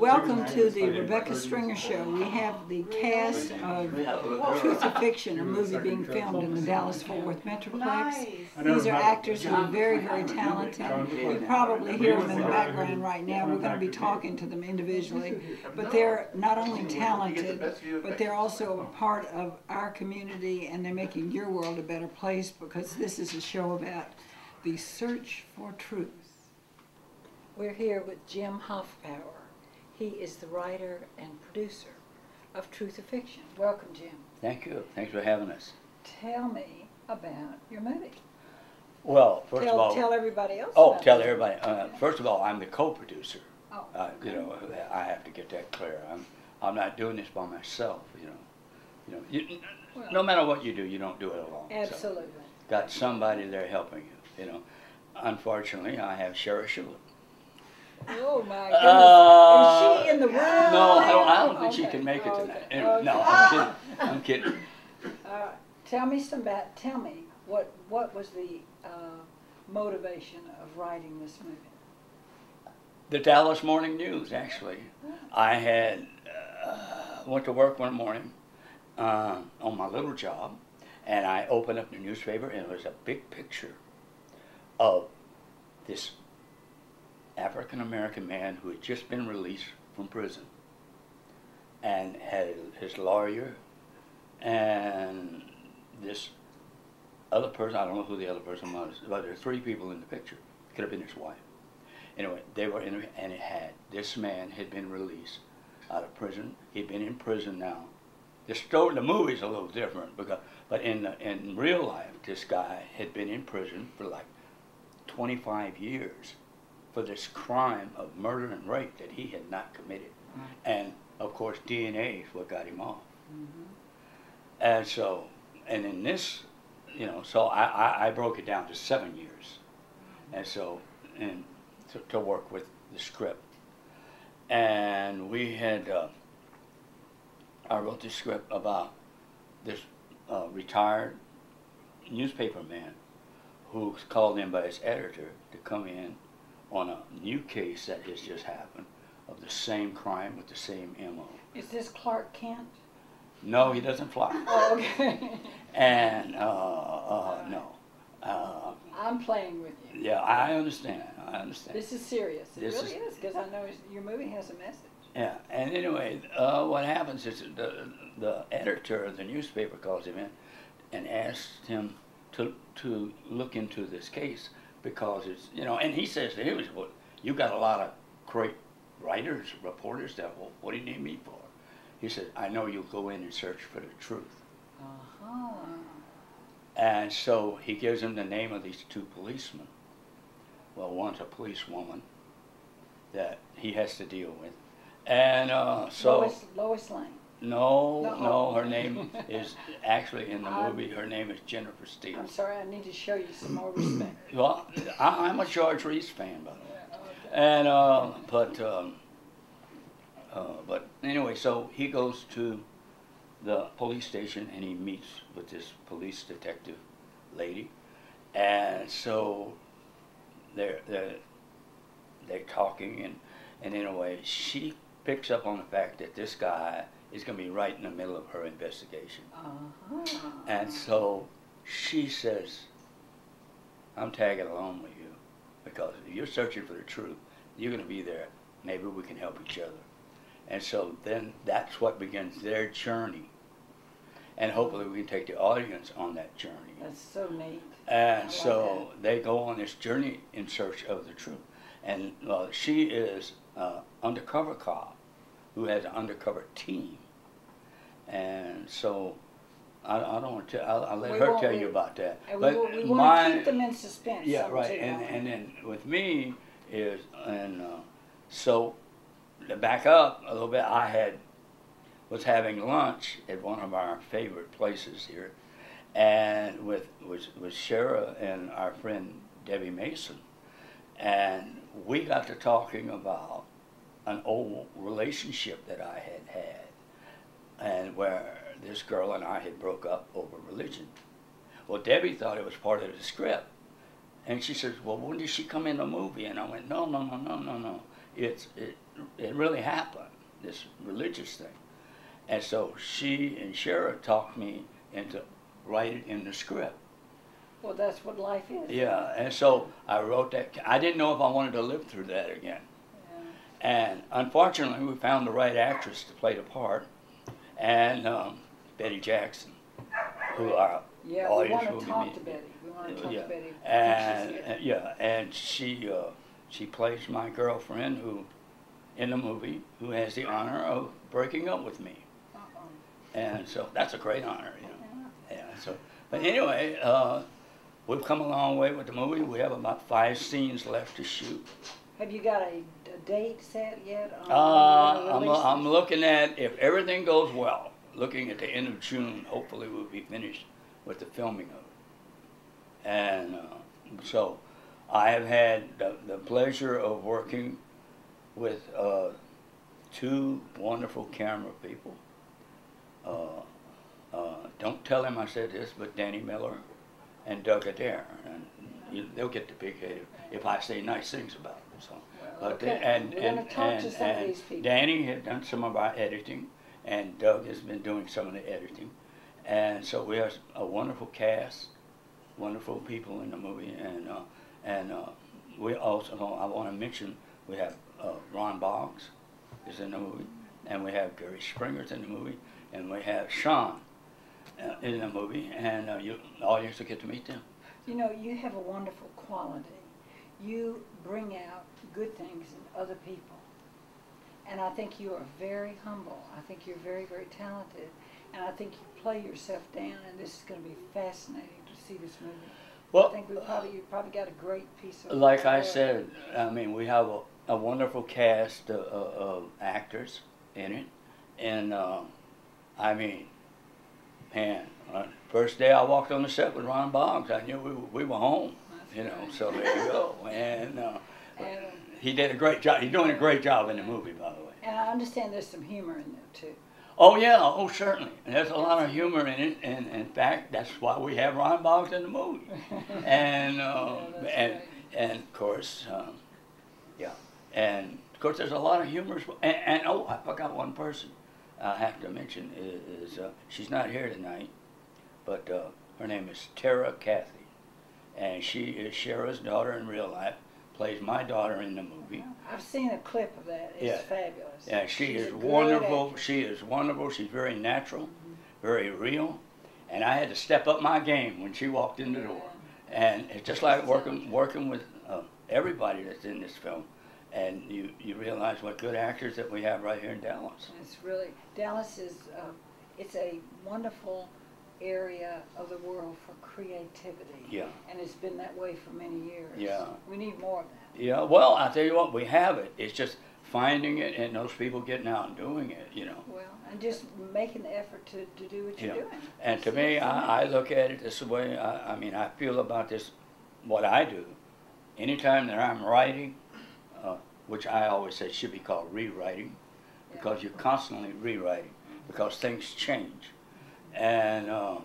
Welcome to the Rebecca Stringer Show. We have the cast of Truth or Fiction, a movie being filmed in the Dallas-Fort Worth Metroplex. These are actors who are very, very talented. You probably hear them in the background right now. We're going to be talking to them individually. But they're not only talented, but they're also a part of our community, and they're making your world a better place, because this is a show about the search for truth. We're here with Jim Hoffpower. He is the writer and producer of Truth or Fiction. Welcome, Jim. Thank you. Thanks for having us. Tell me about your movie. Well, first of all... Tell everybody else Oh, about tell it. everybody. First of all, I'm the co-producer. Oh, You know, I have to get that clear. I'm not doing this by myself, well, no matter what you do, you don't do it alone. absolutely. So, got somebody there helping you, Unfortunately, I have Shara Schuler. Oh, my goodness. Is she in the room? No, I don't think she Okay, can make it tonight. okay, Anyway, okay. no, I'm kidding. Tell me what was the motivation of writing this movie? The Dallas Morning News, actually. I had went to work one morning on my little job, and I opened up the newspaper, and it was a big picture of this African-American man who had just been released from prison, and had his lawyer and this other person. I don't know who the other person was, but there were three people in the picture. Could have been his wife. Anyway, they were in, and it had, this man had been released out of prison. He'd been in prison now. The movie's a little different, but in real life, this guy had been in prison for like 25 years for this crime of murder and rape that he had not committed. And of course, DNA is what got him off. And so, and in this, so I broke it down to 7 years. And so, and to work with the script. And we had, I wrote the script about this retired newspaper man who's called in by his editor to come in on a new case that has just happened of the same crime with the same MO. Is this Clark Kent? No, he doesn't fly. Oh, okay. And, no. I'm playing with you. Yeah, I understand. This is serious. It This really is, because I know your movie has a message. Yeah, and anyway, what happens is the editor of the newspaper calls him in and asks him to look into this case, because it's, and he says to him, well, you got a lot of great writers, reporters that, well, what do you need me for? He said, I know you'll go in and search for the truth. And so he gives him the name of these two policemen. Well, one's a policewoman that he has to deal with. And so... Lois Lane. No, her name is actually in the movie, her name is Jennifer Steele. I'm sorry, I need to show you some more respect. Well, I'm a George Reese fan, by the way. And, but anyway, so he goes to the police station and he meets with this police detective lady. And so they're talking, and in a way, she picks up on the fact that this guy is going to be right in the middle of her investigation. And so she says, I'm tagging along with you, because if you're searching for the truth, you're going to be there. Maybe we can help each other. And so then that's what begins their journey. And hopefully we can take the audience on that journey. That's so neat. And so they go on this journey in search of the truth. And she is an undercover cop who has an undercover team. And so I don't want to I'll let her tell you about that. But we want to keep them in suspense. Yeah, right. And then with me is, and so to back up a little bit, I was having lunch at one of our favorite places here, and with Shara and our friend Debbie Mason, and we got to talking about an old relationship that I had, and where this girl and I had broke up over religion. Well, Debbie thought it was part of the script, and she says, "Well, when did she come in the movie?" And I went, "No. it really happened, this religious thing. And so she and Shara talked me into writing in the script. Well, that's what life is. Yeah, and so I wrote that. I didn't know if I wanted to live through that again. Yeah. And unfortunately, we found the right actress to play the part, and Betty Jackson, who our audience will be meeting. We want to talk to Betty. We want to talk to Betty. And she plays my girlfriend, who, in the movie, who has the honor of breaking up with me. And so that's a great honor, you know. Yeah. So, but anyway, we've come a long way with the movie. We have about 5 scenes left to shoot. Have you got a date set yet? I'm looking at, if everything goes well, looking at the end of June. Hopefully, we'll be finished with the filming of it. And so, I have had the pleasure of working with 2 wonderful camera people. Don't tell him I said this, but Danny Miller and Doug Adair, and they'll get the big head if I say nice things about them. So, well, okay. And Danny had done some of our editing, and Doug has been doing some of the editing, and so we have a wonderful cast, wonderful people in the movie, and we also, I want to mention, we have Ron Boggs is in the movie, and we have Gary Springer's in the movie, and we have Sean in the movie, and the audience will get to meet them. You know, you have a wonderful quality. You bring out good things in other people. And I think you are very humble. I think you're very, very talented. And I think you play yourself down, and this is going to be fascinating to see this movie. Well, I think you probably got a great piece of like I said, I mean, we have a wonderful cast of actors in it. And I mean, man, first day I walked on the set with Ron Boggs, I knew we were home, you know, so there you go. And he did a great job. He's doing a great job in the movie, by the way. And I understand there's some humor in there, too. Oh, yeah, oh, certainly. And there's a lot of humor in it, and in fact, that's why we have Ron Boggs in the movie. And, and of course, yeah. And, of course, there's a lot of humor. And oh, I forgot one person I have to mention is she's not here tonight, but her name is Tara Cathy, and she is Shara's daughter in real life, plays my daughter in the movie. I've seen a clip of that. It's fabulous. Yeah, she's is wonderful. She is wonderful. She's very natural, very real, and I had to step up my game when she walked in the door. And it's just like working with everybody that's in this film. And you realize what good actors that we have right here in Dallas. It's really, Dallas is, it's a wonderful area of the world for creativity. Yeah. And it's been that way for many years. Yeah. We need more of that. Yeah, well, I tell you what, we have it. It's just finding it and those people getting out and doing it, you know. Well, and just making the effort to do what you're doing. And to me, I look at it this way. I mean, I feel about this, what I do. Anytime that I'm writing, which I always say should be called rewriting, because you're constantly rewriting, because things change. And, oh,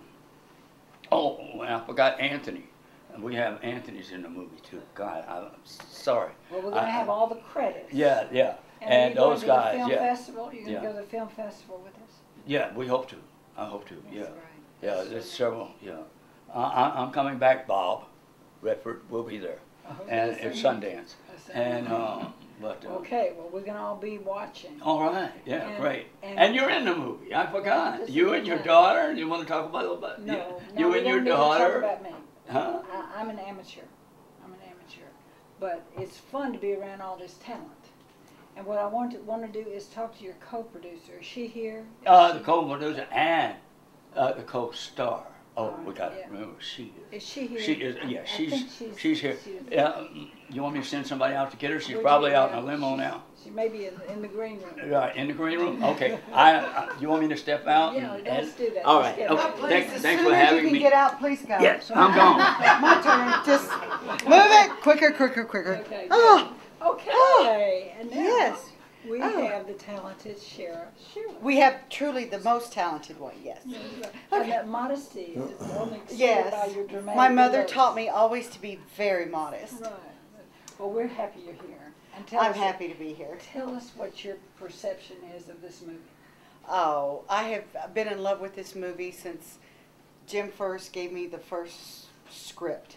and I forgot Anthony. And we have Anthony's in the movie too. God, I'm sorry. Well, we're going to have all the credits. Yeah, yeah. And those those guys, film festival? You're going to go to the film festival with us? Yeah, we hope to. I hope to, That's yeah. Right. Yeah, there's several, yeah. I'm coming back, Bob. Redford will be there. And it's Sundance. And, but... okay, well, we're going to all be watching. All right, yeah, great. And you're in the movie, I forgot. You and your daughter, you want to talk about a little bit? No, you and your daughter. Talk about me. Huh? I'm an amateur. But it's fun to be around all this talent. And what I want to do is talk to your co-producer. Is she here? The co-producer and the co-star. Oh, we got to remember she is. Is she here? She is. Yeah, she's here. Yeah, you want me to send somebody out to get her? She's probably out in a limo now. She may be in the green room. Right, in the green room. Okay. You want me to step out? Yeah, let's do that. All right. Okay. Thanks for having me. You can get out, please go. Yes, I'm gone. My turn. Just move it quicker. Okay. Oh. Okay. And now yes. we have the talented Shara Shearman. We have truly the most talented one. Yes. And that modesty is only exceeded by your dramatic. My mother taught me always to be very modest. Right. Well, we're happy you're here. And tell I'm us- happy to be here. Tell us what your perception is of this movie. Oh, I have been in love with this movie since Jim first gave me the first script.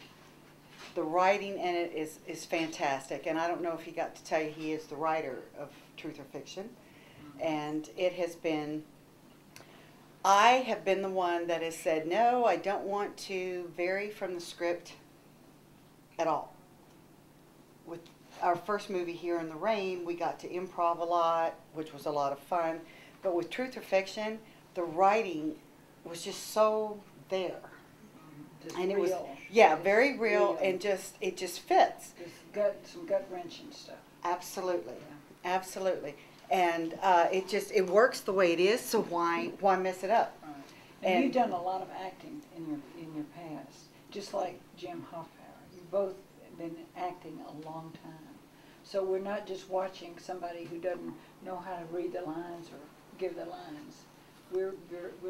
The writing in it is fantastic, and I don't know if he got to tell you he is the writer of Truth or Fiction. And it has been, I have been the one that has said, no, I don't want to vary from the script at all. With our first movie, Here in the Rain, we got to improv a lot, which was a lot of fun. But with Truth or Fiction, the writing was just so there. Just And it real. was, yeah, Just very real, and it just fits. Just some gut wrenching stuff. Absolutely, Yeah. absolutely. And it works the way it is, so why mess it up? Right. And you've done a lot of acting in your past, just like Jim Hoffauer. You've both been acting a long time. So we're not just watching somebody who doesn't know how to read the lines or give the lines. We're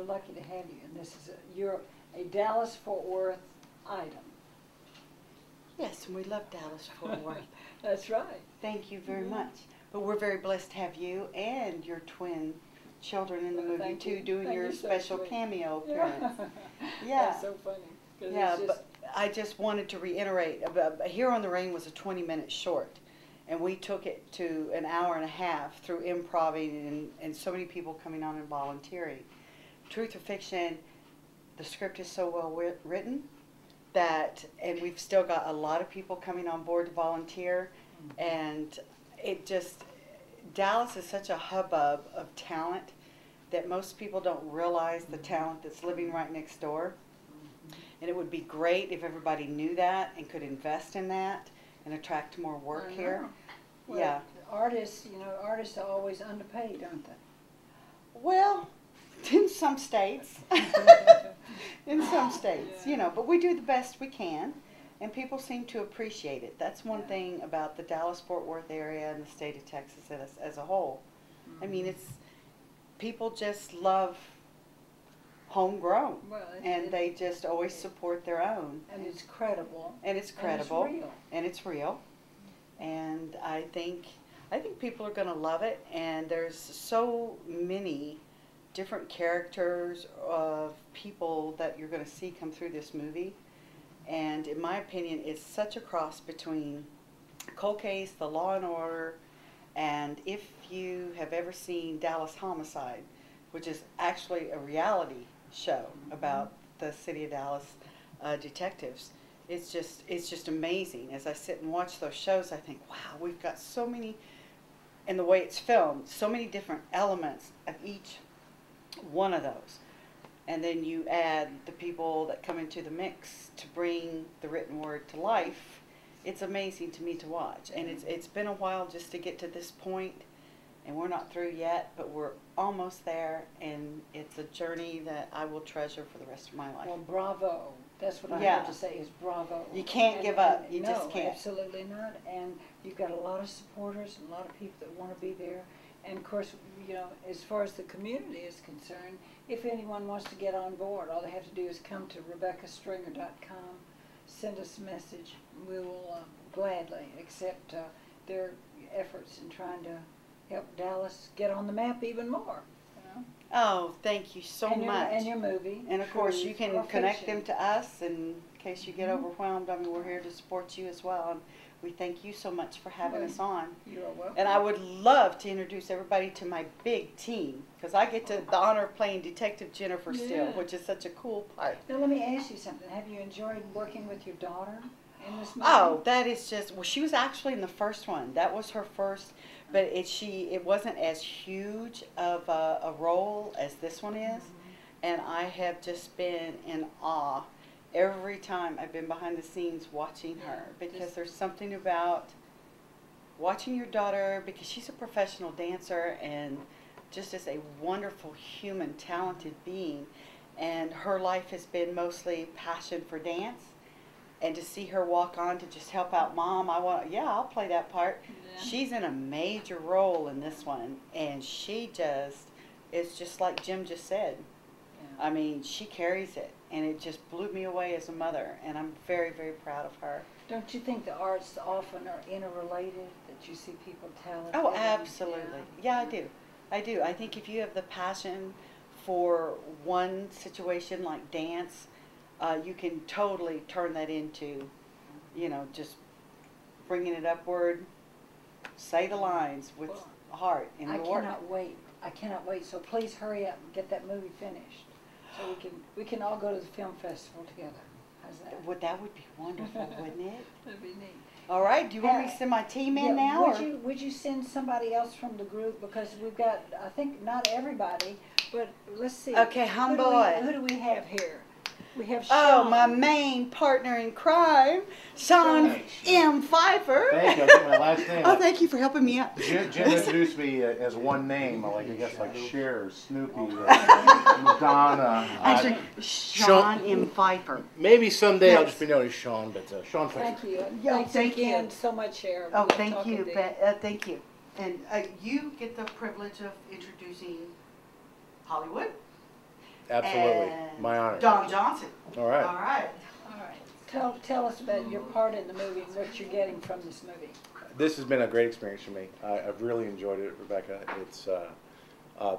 lucky to have you, and you're a Dallas-Fort Worth item. Yes, and we love Dallas-Fort Worth. That's right. Thank you very much. But we're very blessed to have you and your twin children in the Well, movie thank too, you. doing Thank your you so special sweet. cameo Yeah. appearance. Yeah. That's so funny. 'Cause Yeah, it's just, but I just wanted to reiterate, Here on the Rain was a 20-minute short, and we took it to an hour and a half through improvising and so many people coming on and volunteering. Truth or Fiction, the script is so well written and we've still got a lot of people coming on board to volunteer, and Dallas is such a hubbub of talent that most people don't realize the talent that's living right next door. And it would be great if everybody knew that and could invest in that and attract more work I here. know. Well, Yeah. artists are always underpaid, aren't they? Well, in some states. In some states, Yeah. but we do the best we can, and people seem to appreciate it. That's one Yeah. thing about the Dallas-Fort Worth area and the state of Texas as a whole. I mean, people just love homegrown, Well, and they just always support their own. and it's credible. And it's credible. And it's real. And it's real. And I think people are going to love it. And there's so many different characters of people that you're going to see come through this movie. And in my opinion, it's such a cross between Cold Case, The Law and Order, and if you have ever seen Dallas Homicide, which is actually a reality show about the city of Dallas detectives. It's just amazing. As I sit and watch those shows, I think, wow, we've got so many, and the way it's filmed, so many different elements of each one of those. And then you add the people that come into the mix to bring the written word to life. It's amazing to me to watch. And it's been a while just to get to this point, and we're not through yet, but we're almost there, and it's a journey that I will treasure for the rest of my life. Well, bravo. That's what I Yeah. have to say is bravo. You can't give up. You no, just can't. Absolutely not. And you've got a lot of supporters and a lot of people that want to be there. And of course, as far as the community is concerned, if anyone wants to get on board, all they have to do is come to RebeccaStringer.com, send us a message. We will gladly accept their efforts in trying to help Dallas get on the map even more. Oh, thank you so much. And your movie. And of course, you Truth can or connect Fiction. them to us in case you get overwhelmed. I mean, we're here to support you as well. And we thank you so much for having us on. You're welcome. And I would love to introduce everybody to my big team, because I get the honor of playing Detective Jennifer Steele, Yeah. which is such a cool part. Now, let me ask you something. Have you enjoyed working with your daughter in this movie? Oh, that is just, well, she was actually in the first one. That was her first, but it wasn't as huge of a role as this one is. And I have just been in awe every time I've been behind the scenes watching her, because there's something about watching your daughter, because she's a professional dancer and just is a wonderful human, talented being. And her life has been mostly passion for dance. And to see her walk on to just help out Mom, I'll play that part. Yeah. She's in a major role in this one, and it's just like Jim just said. Yeah. I mean, she carries it, and it just blew me away as a mother, and I'm very, very proud of her. Don't you think the arts often are interrelated? that you see people talented? Oh, absolutely. Yeah, I do. I do. I think if you have the passion for one situation like dance, you can totally turn that into, you know, just bringing it upward, say the lines with heart and I work. cannot wait. I cannot wait. So please hurry up and get that movie finished, so we can all go to the film festival together. How's that? That would be wonderful, wouldn't it? That'd be neat. All right. Do you want me to send my team in now? Would you send somebody else from the group, because we've got, I think not everybody, but let's see. Okay, homeboy. Who do we have here? We have Oh, Sean. my main partner in crime, Sean M. Pfeiffer. Thank you. I get my last name. Oh, thank you for helping me out. Jim introduced me as one name, like I guess like Cher, Snoopy, Madonna. Actually, Sean M. Pfeiffer. Maybe someday I'll Yes. just be known as Sean, but Sean Pfeiffer. Thank you. And Yeah, thanks thank again you. so much, Sharon. Oh, for thank talking you. to Thank you. And you get the privilege of introducing Hollywood. Absolutely, And my honor. Don Johnson. All right. All right. All right. Tell us about your part in the movie and what you're getting from this movie. This has been a great experience for me. I've really enjoyed it, Rebecca. It's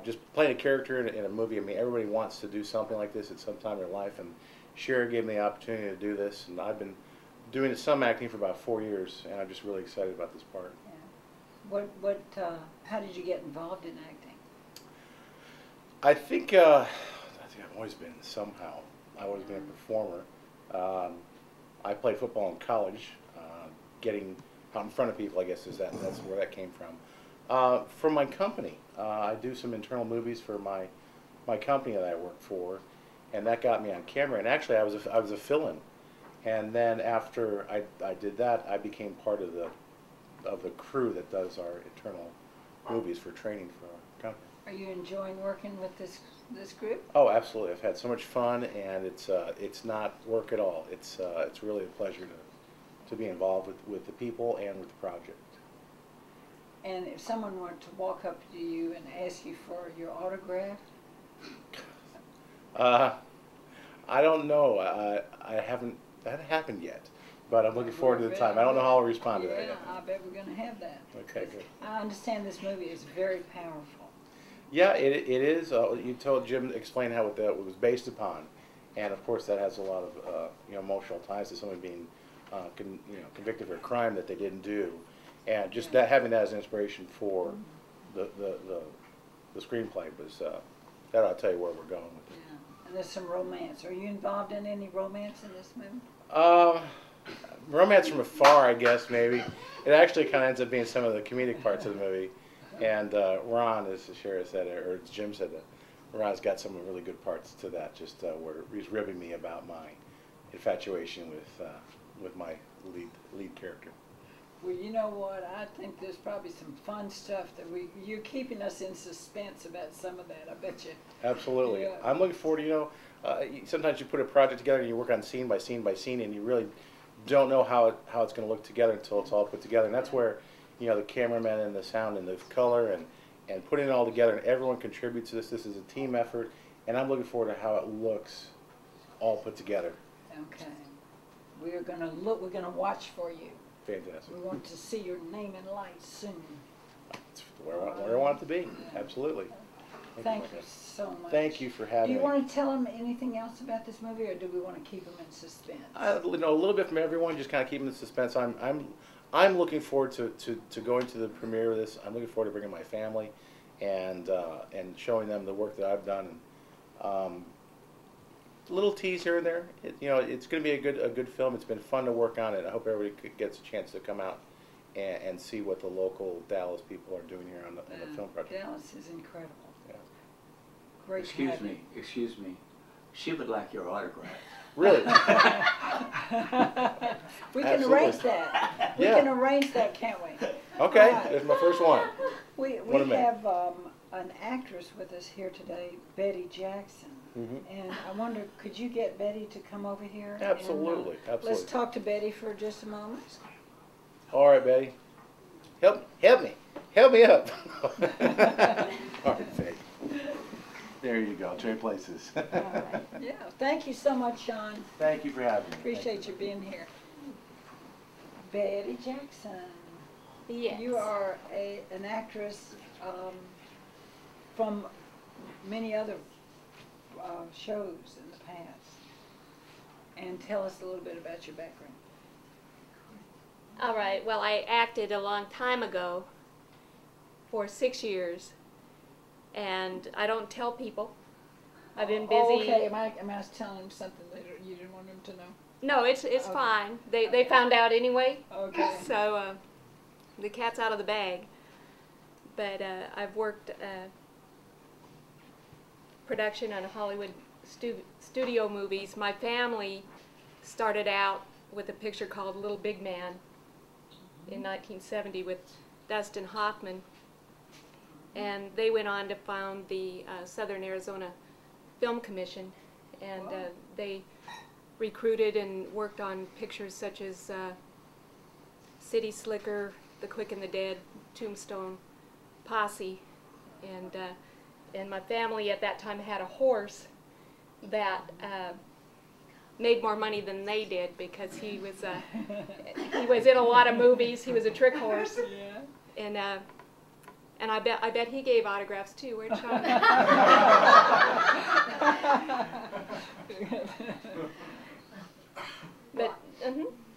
just playing a character in a movie. I mean, everybody wants to do something like this at some time in their life, and Cher gave me the opportunity to do this, and I've been doing some acting for about 4 years, and I'm just really excited about this part. Yeah. How did you get involved in acting? I think I've always been somehow. I've always been a performer. I played football in college. Getting out in front of people, I guess, that's where that came from. From my company, I do some internal movies for my company that I work for, and that got me on camera. And actually, I was a fill-in. And then after I did that, I became part of the crew that does our internal movies for training for our company. Are you enjoying working with this group? Oh, absolutely. I've had so much fun, and it's not work at all. It's really a pleasure to be involved with the people and with the project. And if someone were to walk up to you and ask you for your autograph? I don't know. I haven't, that happened yet, but I'm looking forward to the time. I don't know how I'll respond to that Yeah, yet. I bet we're going to have that. Okay, good. I understand this movie is very powerful. Yeah, it is. You told Jim explain how it was based upon, and of course that has a lot of emotional ties to someone being convicted for a crime that they didn't do, and just that having that as an inspiration for the screenplay was that I'll tell you where we're going with it. Yeah. And there's some romance. Are you involved in any romance in this movie? Romance from afar, I guess, maybe. It actually kind of ends up being some of the comedic parts of the movie. And Ron, as Shara said, or as Jim said, Ron's got some really good parts to that, just where he's ribbing me about my infatuation with my lead character. Well, you know what? I think there's probably some fun stuff that you're keeping us in suspense about some of that. I bet you. Absolutely. Yeah. I'm looking forward to, sometimes you put a project together and you work on scene by scene by scene, and you really don't know how it's going to look together until it's all put together. And that's where, the cameraman and the sound and the color and putting it all together, and everyone contributes to this. This is a team effort, and I'm looking forward to how it looks all put together. Okay. We're going to watch for you. Fantastic. We want to see your name in lights soon. It's where I want it to be. Absolutely. Thank you so much. Thank you for Do having you me. want to tell them anything else about this movie, or do we want to keep them in suspense? A little bit from everyone, just kind of keeping the suspense. I'm looking forward to going to the premiere of this. I'm looking forward to bringing my family and showing them the work that I've done. Little tease here and there. It's going to be a good film. It's been fun to work on it. I hope everybody gets a chance to come out and see what the local Dallas people are doing here on the film project. Dallas is incredible. Yeah. Great. Excuse me. She would like your autograph. Really? We can arrange that. We can arrange that, can't we? Okay, Right. that's my first one. We What a minute. have an actress with us here today, Betty Jackson. And I wonder, could you get Betty to come over here? Absolutely, And, absolutely. Let's talk to Betty for just a moment. All right, Betty. Help me up. All right, Betty. There you go. Trade places. All right. Yeah. Thank you so much, Sean. Thank you for having me. Appreciate you being here. Betty Jackson. Yes. You are an actress from many other shows in the past. And tell us a little bit about your background. All right. Well, I acted a long time ago for 6 years, and I don't tell people. I've been busy. Oh, okay, am I telling them something that you didn't want them to know? No, it's Okay. fine. They found out anyway. Okay. So the cat's out of the bag. But I've worked production on Hollywood studio movies. My family started out with a picture called Little Big Man in 1970 with Dustin Hoffman, and they went on to found the Southern Arizona Film Commission, and they recruited and worked on pictures such as City Slicker, The Quick and the Dead, Tombstone, Posse, and my family at that time had a horse that made more money than they did because he was in a lot of movies. He was a trick horse, Yeah. and I bet he gave autographs too. Where'd Sean? But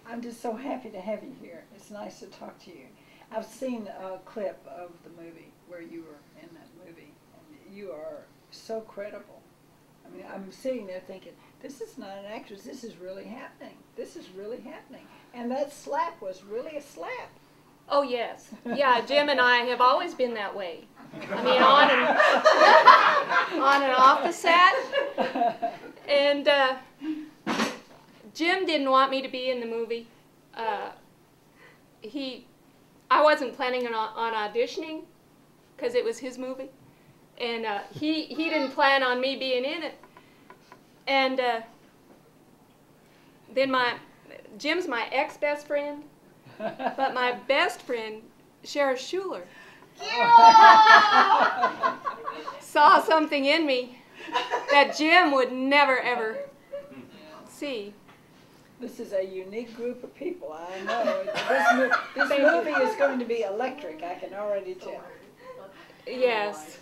I'm just so happy to have you here. It's nice to talk to you. I've seen a clip of the movie where you were in that movie, and you are so credible. I mean, I'm sitting there thinking, this is not an actress. This is really happening. This is really happening. And that slap was really a slap. oh yes, yeah. Jim and I have always been that way. I mean, on and off the set. And Jim didn't want me to be in the movie. I wasn't planning on auditioning because it was his movie, and he didn't plan on me being in it. And then Jim's my ex-best friend, but my best friend, Sheriff Schuler, saw something in me that Jim would never ever see. This is a unique group of people, I know. This movie is going to be electric, I can already tell. Yes,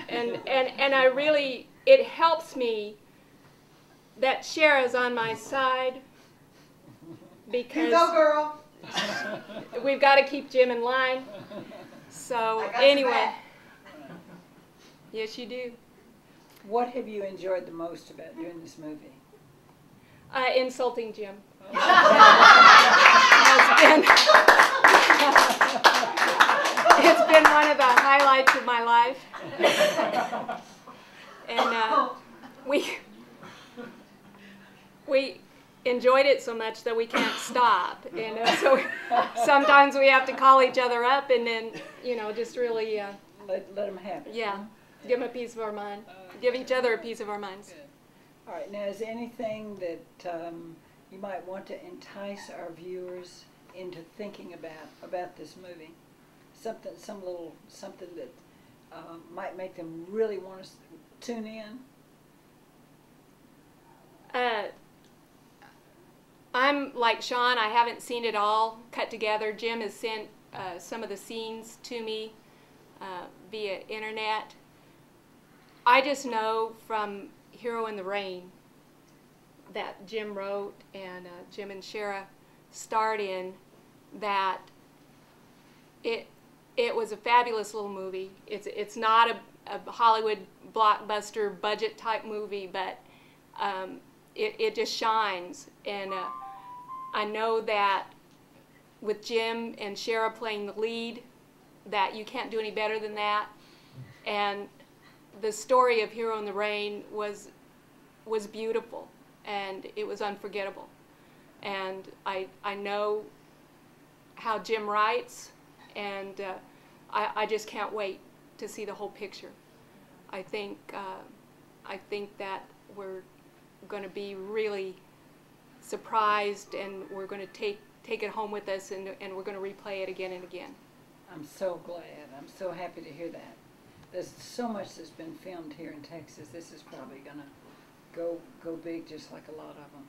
and I really, it helps me that Shara's on my side because You go, girl. we've got to keep Jim in line. So anyway, yes, you do. What have you enjoyed the most about doing this movie? Insulting Jim. It's been one of the highlights of my life, and we enjoyed it so much that we can't stop. And so sometimes we have to call each other up and then just really Let them have it. yeah, give them a piece of our mind, give each other a piece of our minds. All right, now is there anything that you might want to entice our viewers into thinking about this movie? Something that might make them really want to tune in? I'm like Sean, I haven't seen it all cut together. Jim has sent some of the scenes to me via internet. I just know from Hero in the Rain that Jim wrote and Jim and Shara starred in, that it was a fabulous little movie. It's not a Hollywood blockbuster budget type movie, but it just shines. And I know that with Jim and Shara playing the lead, that you can't do any better than that. And the story of Hero in the Rain was beautiful, and it was unforgettable. And I know how Jim writes, and I just can't wait to see the whole picture. I think that we're going to be really surprised, and we're going to take it home with us, and we're going to replay it again and again. I'm so glad. I'm so happy to hear that. There's so much that's been filmed here in Texas. This is probably going to go big just like a lot of them.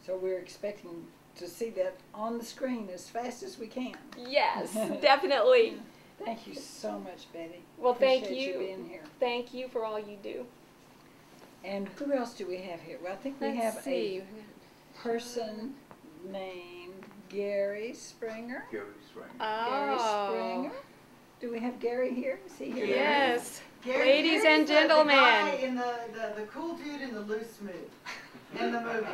So we're expecting to see that on the screen as fast as we can. Yes, definitely. Thank you so much, Betty. Well, thank Appreciate you. being here. Thank you for all you do. And who else do we have here? Well, I think we Let's have see. a person named Gary Springer. Gary Springer. Gary Oh. Springer. Do we have Gary here? Is he here? Yes. Gary, Ladies Gary's and the gentlemen. guy in the cool dude in the loose mood in the movie.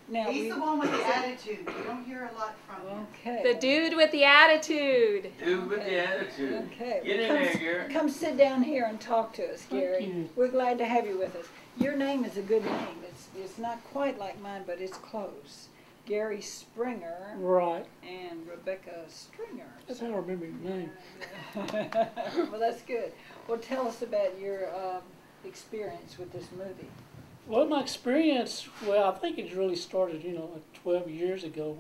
Now He's we, the one with the attitude. You don't hear a lot from him. okay. The dude with the attitude. Dude with the attitude. Okay. Get in Come there, Gary. Come sit down here and talk to us, Gary. you. We're glad to have you with us. Your name is a good name. It's not quite like mine, but it's close. Gary Springer Right. and Rebecca Stringer. That's how I remember your name. Well, that's good. Well, tell us about your experience with this movie. Well, my experience, well, I think it really started, like 12 years ago,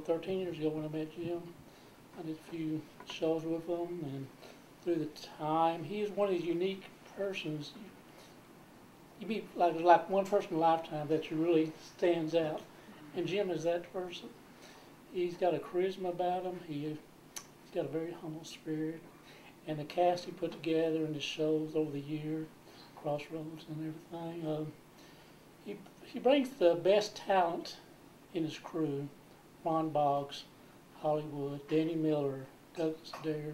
13 years ago when I met Jim. I did a few shows with him, and through the time, he is one of these unique persons. You meet like one person in a lifetime that you really stands out, and Jim is that person. He's got a charisma about him. He's got a very humble spirit, and the cast he put together and the shows over the year, Crossroads and everything. He brings the best talent in his crew. Ron Boggs, Hollywood, Danny Miller, Douglas Adair,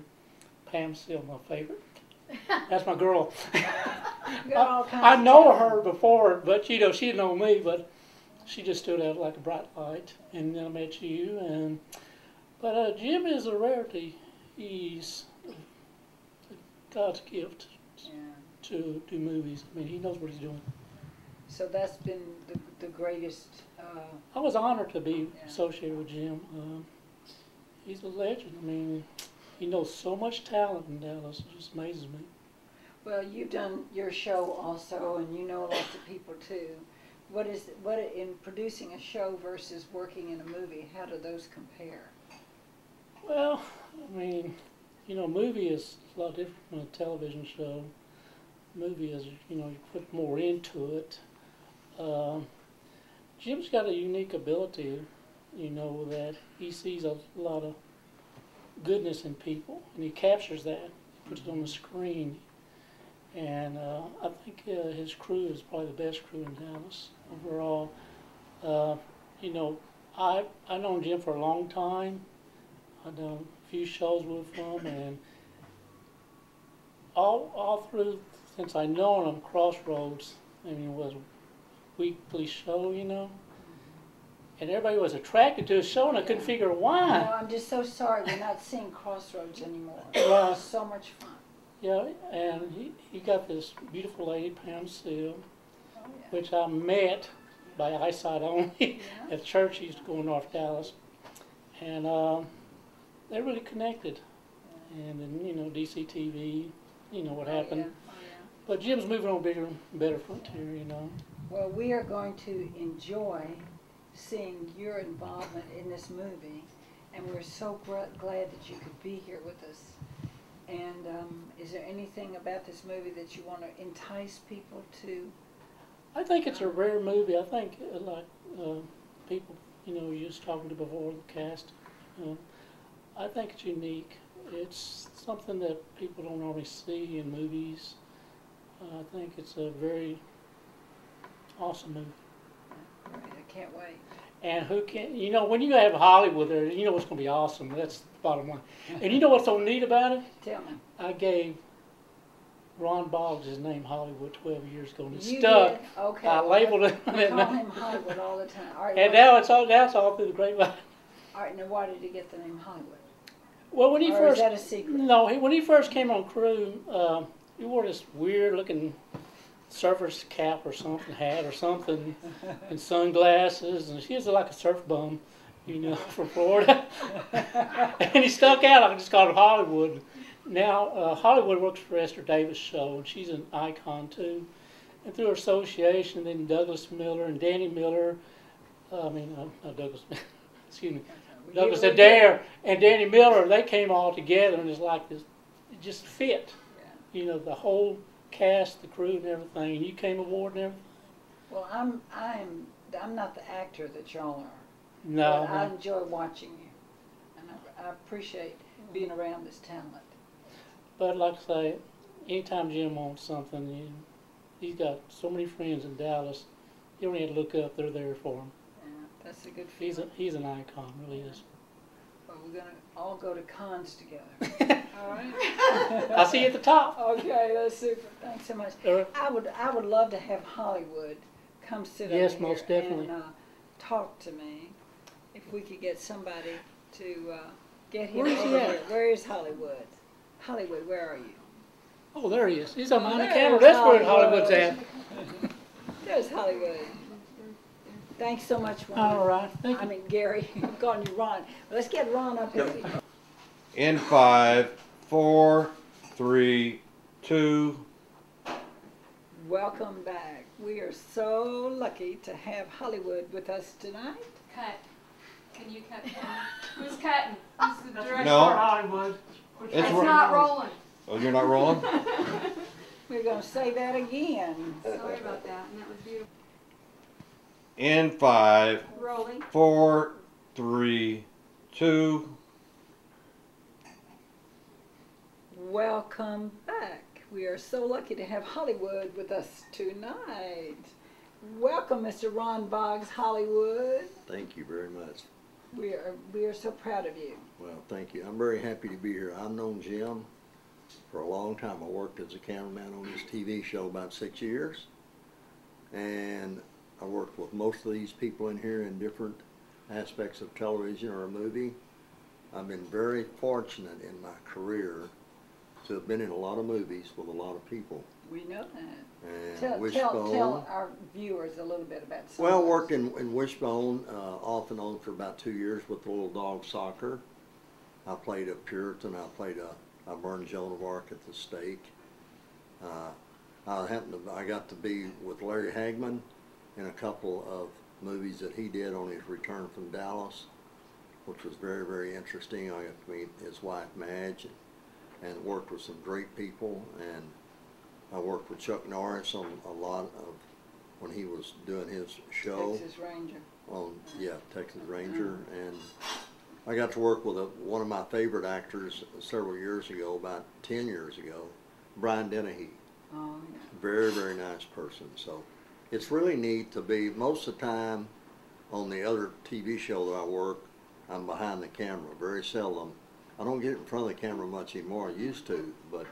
Pam Seal, my favorite. That's my girl. You got all kinds I of know talent. her before, but she didn't know me, but she just stood out like a bright light. And then I met you, but Jim is a rarity. He's God's gift Yeah. to do movies. I mean, he knows what he's doing. So that's been the greatest. I was honored to be Yeah. associated with Jim. He's a legend. I mean, he knows so much talent in Dallas. It just amazes me. Well, you've done your show also, and you know lots of people too. What in producing a show versus working in a movie? How do those compare? Well, I mean, movie is a lot different from a television show. Movie is, you put more into it. Jim's got a unique ability, that he sees a lot of goodness in people, and he captures that, puts it on the screen. And I think his crew is probably the best crew in Dallas overall. I've known Jim for a long time. I've done a few shows with him, and all through since I known him, Crossroads, it was a weekly show, and everybody was attracted to his show, and I couldn't figure why. No, I'm just so sorry we're not seeing Crossroads anymore. Yeah. It's so much fun. Yeah, and he got this beautiful lady, Pam Seal, Oh, yeah. which I met by eyesight only Yeah. at church. He used to go in North Dallas, and they really connected. And then DCTV, what happened. Oh, yeah. Oh, yeah. But Jim's moving on bigger, better frontier. Well, we are going to enjoy seeing your involvement in this movie, and we're so glad that you could be here with us. And is there anything about this movie that you want to entice people to? I think it's a rare movie. I think people, you just talking to before the cast. I think it's unique. It's something that people don't normally see in movies. I think it's a very awesome movie. I can't wait. And who can, when you have Hollywood there, you know it's going to be awesome. That's the bottom line. And you know what's so neat about it? Tell me. I gave Ron Boggs his name Hollywood 12 years ago, and it You stuck. did? Okay. I labeled it. We call him Hollywood all the time. All right, And now that's all through the grapevine. all right, now why did he get the name Hollywood? Well, when he Or first is that a secret? No, when he first came on crew, he wore this weird-looking surfer's cap or something, hat or something, and sunglasses, and he was like a surf bum, from Florida. And he stuck out. I just called him Hollywood. Now, Hollywood works for Esther Davis' show, and she's an icon too. And through association, then Douglas Miller and Danny Miller, not Douglas, excuse me, Douglas Adair and Danny Miller, they came all together, and it's like this, it just fit. Yeah. The whole cast, the crew, and everything. And you came aboard and everything. Well, I'm not the actor that y'all are. No, But I no. enjoy watching you, and I appreciate being around this talent. But like I say, anytime Jim wants something, he's got so many friends in Dallas. You don't need to look up; they're there for him. Yeah, that's a good He's feeling. he's an icon, really is. Well, we're gonna all go to cons together. All right. I see you at the top. Okay, that's super. Thanks so much. Uh, I would love to have Hollywood come sit Yes, over here most definitely. and talk to me. If we could get somebody to get him Where is he over at? here. Where is Hollywood? Hollywood, where are you? Oh, there he is. He's on behind the There's camera. That's where Hollywood. Hollywood's at. There's Hollywood. Thanks so much, Ron. All right. Thank I you. mean, Gary. I'm calling you Ron. Let's get Ron up here. In 5, 4, 3, 2. Welcome back. We are so lucky to have Hollywood with us tonight. Cut. Can you cut? Who's cutting? Who's the director? No. Hollywood. It's not rolling. Oh, you're not rolling? We're going to say that again. Sorry about that. And that was beautiful. In 5, Rolling. 4, 3, 2. Welcome back. We are so lucky to have Hollywood with us tonight. Welcome, Mr. Ron Boggs, Hollywood. Thank you very much. We are so proud of you. Well, thank you. I'm very happy to be here. I've known Jim for a long time. I worked as a cameraman on his TV show about 6 years. And I worked with most of these people in here in different aspects of television or a movie. I've been very fortunate in my career to have been in a lot of movies with a lot of people. We know that. And Tell Wishbone. our viewers a little bit about some Well, of those. worked in Wishbone off and on for about 2 years with the Little Dog Soccer. I played a Puritan. I burned Joan of Arc at the stake. I got to be with Larry Hagman in a couple of movies that he did on his return from Dallas, which was very, very interesting. I got to meet his wife Madge and worked with some great people. And I worked with Chuck Norris on a lot of when he was doing his show. Texas Ranger. Texas Ranger. And I got to work with one of my favorite actors several years ago, about 10 years ago, Brian Dennehy. Oh, yeah. Very, very nice person. So it's really neat to be, most of the time on the other TV show that I work, I'm behind the camera. Very seldom. I don't get in front of the camera much anymore. I used to, but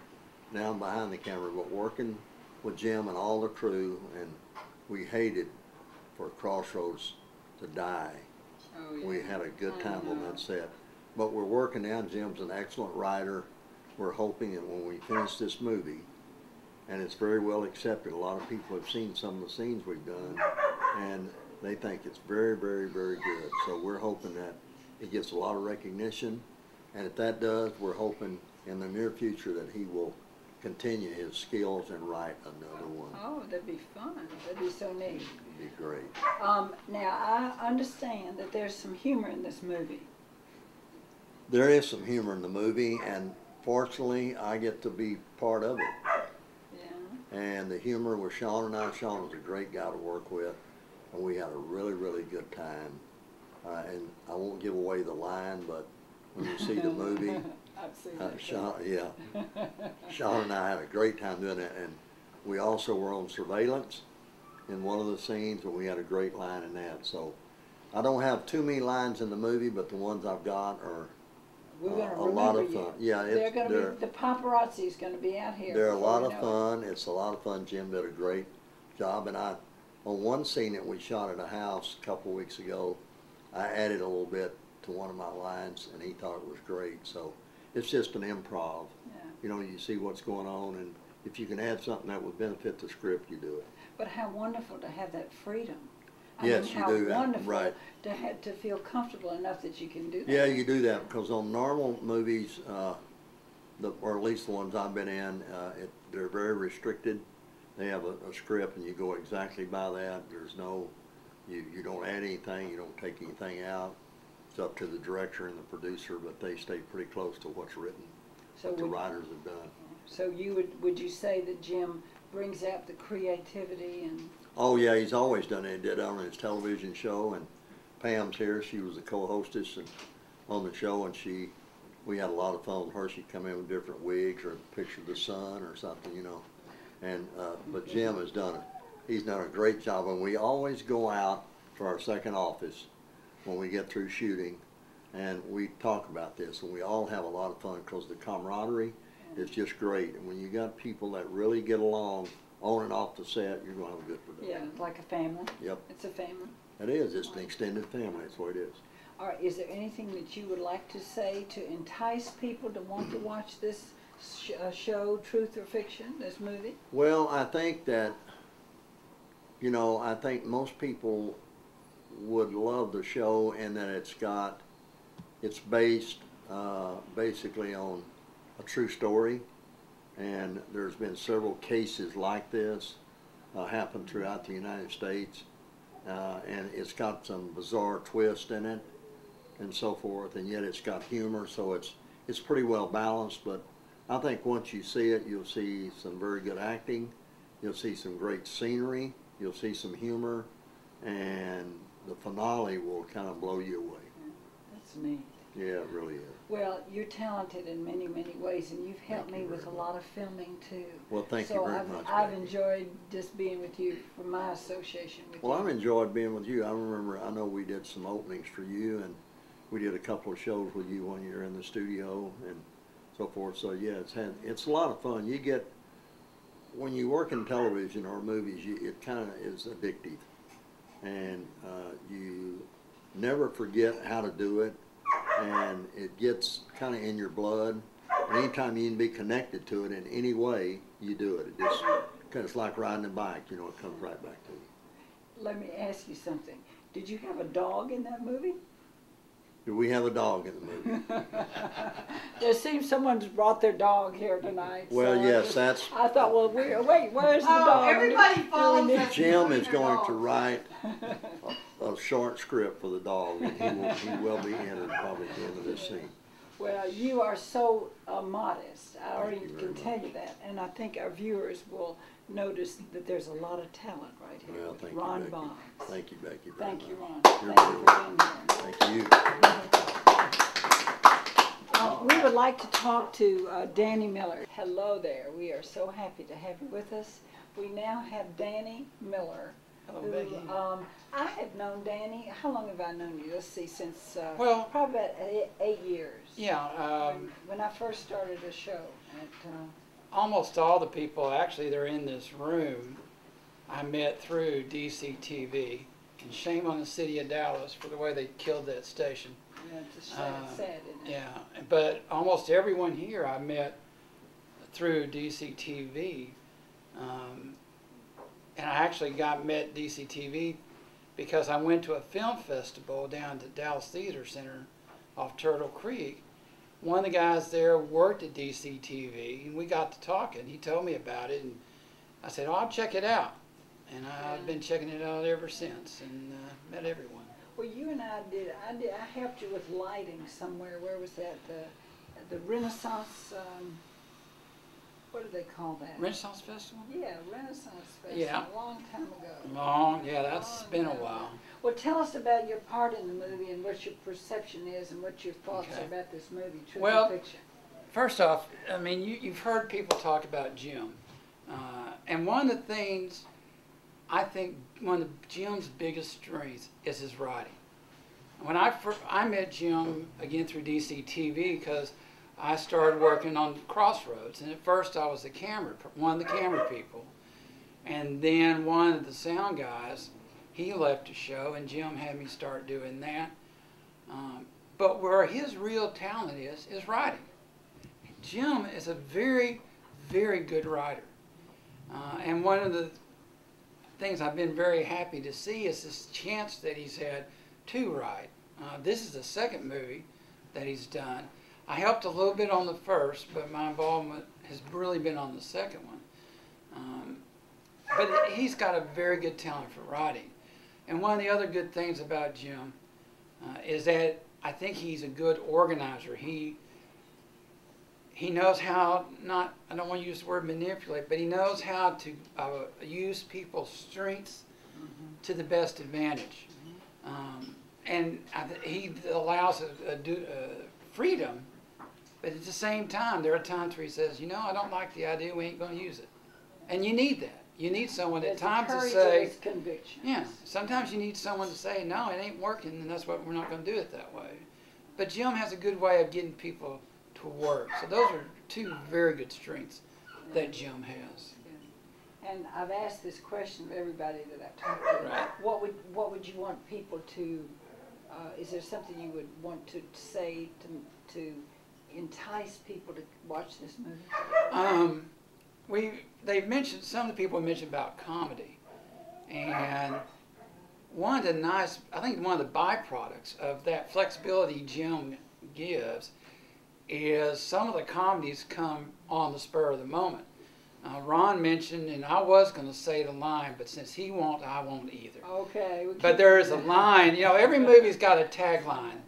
now I'm behind the camera. But working with Jim and all the crew, and we hated for Crossroads to die. Oh, yeah. We had a good time on that set. But we're working now. Jim's an excellent writer. We're hoping that when we finish this movie, and it's very well accepted, a lot of people have seen some of the scenes we've done, and they think it's very, very, very good. So we're hoping that it gets a lot of recognition, and if that does, we're hoping in the near future that he will continue his skills and write another one. Oh, that'd be fun. That'd be so neat. It'd be great. Now, I understand that there's some humor in this movie. There is some humor in the movie, and fortunately, I get to be part of it. Yeah. And the humor with Sean and I, Sean was a great guy to work with, and we had a really, really good time. And I won't give away the line, but when you see the movie, I've seen that. Sean and I had a great time doing it, and we also were on surveillance in one of the scenes, and we had a great line in that. So I don't have too many lines in the movie, but the ones I've got are We're going to a lot of remember fun. you. Yeah, They're going to be, the paparazzi's going to be out here. they're a before lot we of know fun. It's a lot of fun. Jim did a great job, and on one scene that we shot at a house a couple weeks ago, I added a little bit to one of my lines, and he thought it was great. So it's just an improv. Yeah. You know, you see what's going on, and if you can add something that would benefit the script, you do it. But how wonderful to have that freedom. I Yes, mean, you how do. wonderful Right. to feel comfortable enough that you can do that. Yeah, you do that because on normal movies, or at least the ones I've been in, they're very restricted. They have a script, and you go exactly by that. There's no, you don't add anything, you don't take anything out. It's up to the director and the producer, but they stay pretty close to what's written, So what the would- writers have done. So would you say that Jim brings out the creativity and Oh yeah, he's always done it. He did it on his television show, and Pam's here. She was the co-hostess and on the show, and we had a lot of fun with her. She'd come in with different wigs or a picture of the sun or something, you know. And but Jim has he's done a great job, and we always go out for our second office when we get through shooting, and we talk about this, and we all have a lot of fun because the camaraderie is just great. And when you got people that really get along on and off the set, you're going to have a good production. Yeah, like a family. Yep. It's a family. It is. It's an extended family. That's what it is. All right, is there anything that you would like to say to entice people to want to watch this show, Truth or Fiction, this movie? Well, I think that, you know, I think most people would love the show, and that it's based basically on a true story, and there's been several cases like this happen throughout the United States, and it's got some bizarre twist in it and so forth, and yet it's got humor, so it's pretty well balanced. But I think once you see it, you'll see some very good acting, you'll see some great scenery, you'll see some humor, and the finale will kind of blow you away. That's neat. Yeah, it really is. Well, you're talented in many, many ways, and you've helped me with a lot of filming too. Well, thank you very much. So I've enjoyed just being with you for my association with you. Well, I've enjoyed being with you. I know we did some openings for you, and we did a couple of shows with you when you were in the studio and so forth. So yeah, it's a lot of fun. You get, when you work in television or movies, it kind of is addictive, and you never forget how to do it, and it gets kind of in your blood. And anytime you can be connected to it in any way, you do it. It just, cause it's like riding a bike, you know, it comes right back to you. Let me ask you something. Did you have a dog in that movie? Do we have a dog in the movie? There seems someone's brought their dog here tonight. Well, so yes, I thought, well, wait, where's the dog? Everybody follows us. Jim is going to write a short script for the dog, and he will be entered probably at the end of this scene. Well, you are so modest. I already you very can much. tell you that, and I think our viewers will notice that there's a lot of talent right here. Well, with thank Ron you, Becky. Bonds. Thank you, Becky. Very Thank much. you, Ron. You're Thank you very for being here. Thank you. We would like to talk to Danny Miller. Hello there. We are so happy to have you with us. We now have Danny Miller. Hello, who, Becky. I have known Danny. How long have I known you? Let's see, since Well, probably about 8 years. Yeah, When I first started a show. almost all the people actually that are in this room I met through DCTV. And shame on the city of Dallas for the way they killed that station. Yeah, it's sad, isn't it? Yeah, but almost everyone here I met through DCTV. And I actually met DCTV because I went to a film festival down at Dallas Theater Center off Turtle Creek. One of the guys there worked at DCTV, and we got to talking. He told me about it, and I said, "Oh, I'll check it out." And I've been checking it out ever since, and met everyone. Well, you and I helped you with lighting somewhere. Where was that? The Renaissance, what do they call that? Renaissance Festival? Yeah, Renaissance Festival, Yeah. a long time ago. Yeah, that's been a while. Well, tell us about your part in the movie and what your perception is and what your thoughts Okay. are about this movie, Truth Well, or Fiction. First off, I mean, you've heard people talk about Jim. And one of the things, I think one of Jim's biggest strengths is his writing. When I met Jim again through DCTV because I started working on Crossroads, and at first I was one of the camera people, and then one of the sound guys, he left the show, and Jim had me start doing that. But where his real talent is writing. Jim is a very, very good writer, and one of the things I've been very happy to see is this chance that he's had to write. This is the second movie that he's done. I helped a little bit on the first, but my involvement has really been on the second one. But he's got a very good talent for writing. And one of the other good things about Jim is that I think he's a good organizer. He knows how, I don't want to use the word manipulate, but he knows how to use people's strengths to the best advantage. and he allows freedom, but at the same time, there are times where he says, you know, I don't like the idea, we ain't going to use it. And you need that. You need someone at times to say, yeah, sometimes you need someone to say, no, it ain't working, and that's what we're not going to do it that way. But Jim has a good way of getting people to work. So those are two very good strengths that Jim has. And I've asked this question of everybody that I've talked to. Right. What would you want people to? Is there something you would want to say to entice people to watch this movie? They've mentioned, some of the people mentioned about comedy, and one of the I think one of the byproducts of that flexibility Jim gives is some of the comedies come on the spur of the moment. Ron mentioned, and I was going to say the line, but since he won't, I won't either. Okay. But there is a line, you know, every movie's got a tagline.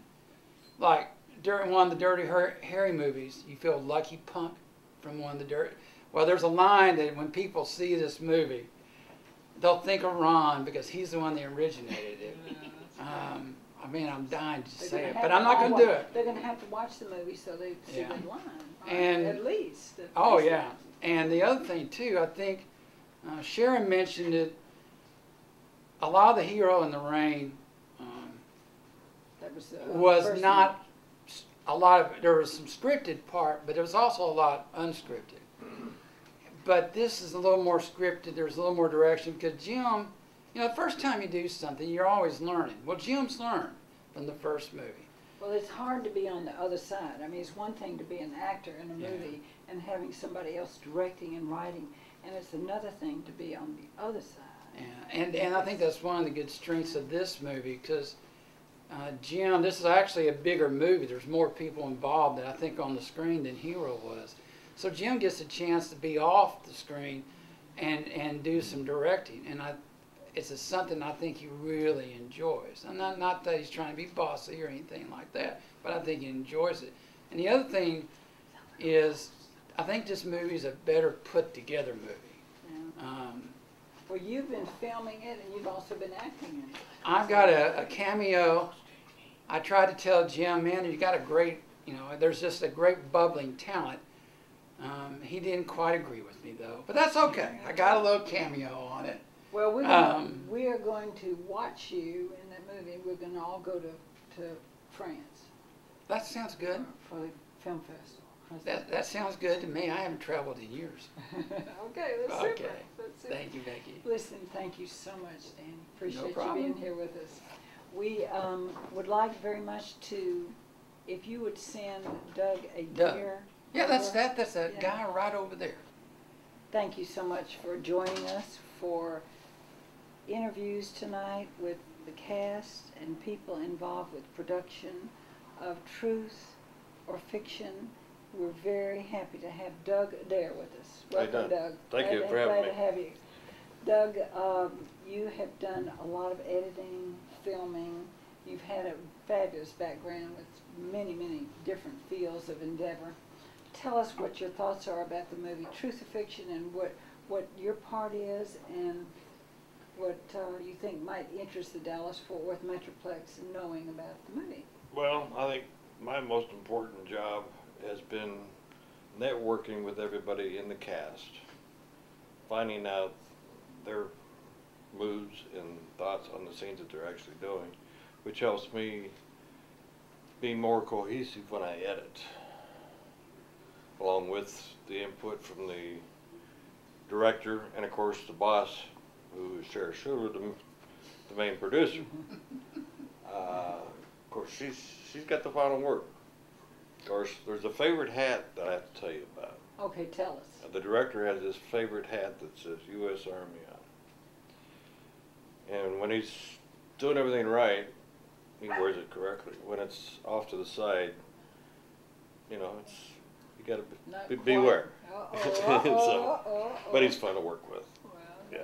Like during one of the Dirty Harry movies, you feel lucky punk from one of the Dirty. Well, there's a line that when people see this movie, they'll think of Ron because he's the one that originated it. I mean, I'm dying to say it, but I'm not going to do it. They're going to have to watch the movie so they see the line, and at least. Oh, yeah. And the other thing, too, I think Sharon mentioned it, a lot of the Hero in the Rain was not a lot of, there was some scripted part, but there was also a lot unscripted. But this is a little more scripted, there's a little more direction, because Jim, you know, the first time you do something, you're always learning. Well, Jim's learned from the first movie. Well, it's hard to be on the other side. I mean, it's one thing to be an actor in a movie and having somebody else directing and writing, and it's another thing to be on the other side. Yeah, and I think that's one of the good strengths of this movie, because Jim, this is actually a bigger movie. There's more people involved, I think, on the screen than Hero was. So Jim gets a chance to be off the screen and do some directing, and it's something I think he really enjoys. And not that he's trying to be bossy or anything like that, but I think he enjoys it. And the other thing is, I think this movie is a better put together movie. Yeah. Well, you've been filming it, and you've also been acting in it. I've got a cameo. I tried to tell Jim, man, you got a great, you know, there's just a great bubbling talent. He didn't quite agree with me, though. But that's okay. I got a little cameo on it. Well, we are going to watch you in that movie. We're going to all go to France. That sounds good. For the film festival. That sounds good to me. I haven't traveled in years. Okay, that's super. That's super. Thank you, Becky. Listen, thank you so much, Danny. Appreciate you being here with us. We would like very much to, if you would send Doug a deer. Yeah, that's that guy right over there. Thank you so much for joining us for interviews tonight with the cast and people involved with production of Truth or Fiction. We're very happy to have Doug Adair with us. Welcome, Doug. Thank you for having me. Glad to have you. Doug, you have done a lot of editing, filming. You've had a fabulous background with many, many different fields of endeavor. Tell us what your thoughts are about the movie Truth or Fiction, and what your part is, and what you think might interest the Dallas-Fort Worth Metroplex in knowing about the movie. Well, I think my most important job has been networking with everybody in the cast, finding out their moods and thoughts on the scenes that they're actually doing, which helps me be more cohesive when I edit, along with the input from the director and, of course, the boss, who is Sarah Schuler, the main producer. Of course, she's got the final word. Of course, there's a favorite hat that I have to tell you about. Okay, tell us. The director has this favorite hat that says U.S. Army on it. And when he's doing everything right, he wears it correctly. When it's off to the side, you know, you got to beware. But he's fun to work with. Well, yeah.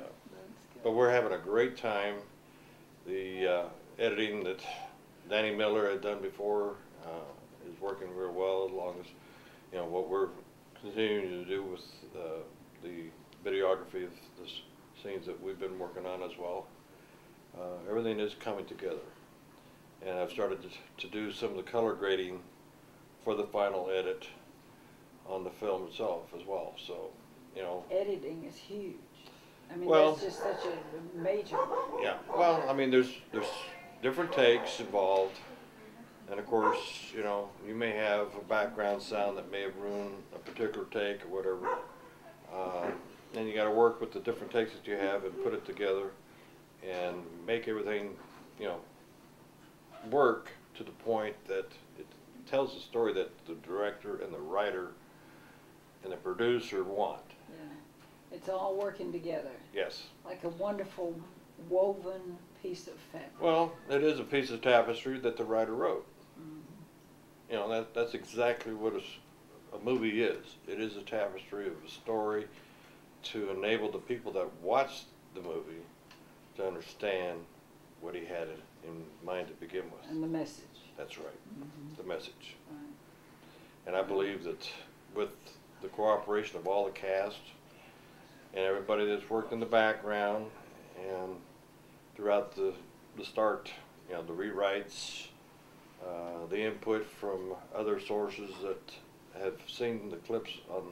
But we're having a great time. The editing that Danny Miller had done before is working real well, as long as, you know, what we're continuing to do with the videography of the scenes that we've been working on as well. Everything is coming together. and I've started to do some of the color grading for the final edit on the film itself as well. So, you know. Editing is huge. I mean, Well, that's just such a major. Yeah. Well, I mean, there's different takes involved, and of course, you know, you may have a background sound that may have ruined a particular take or whatever. And you got to work with the different takes that you have and put it together and make everything, you know, work to the point that it tells the story that the director and the writer and the producer want. Yeah. It's all working together. Yes. Like a wonderful woven piece of fabric. Well, it is a piece of tapestry that the writer wrote. Mm-hmm. You know, that's exactly what a movie is. It is a tapestry of a story to enable the people that watch the movie to understand what he had in mind to begin with. And the message. That's right, Mm-hmm. the message. Right. And I believe that with the cooperation of all the cast and everybody that's worked in the background and throughout the start, you know, the rewrites, the input from other sources that have seen the clips on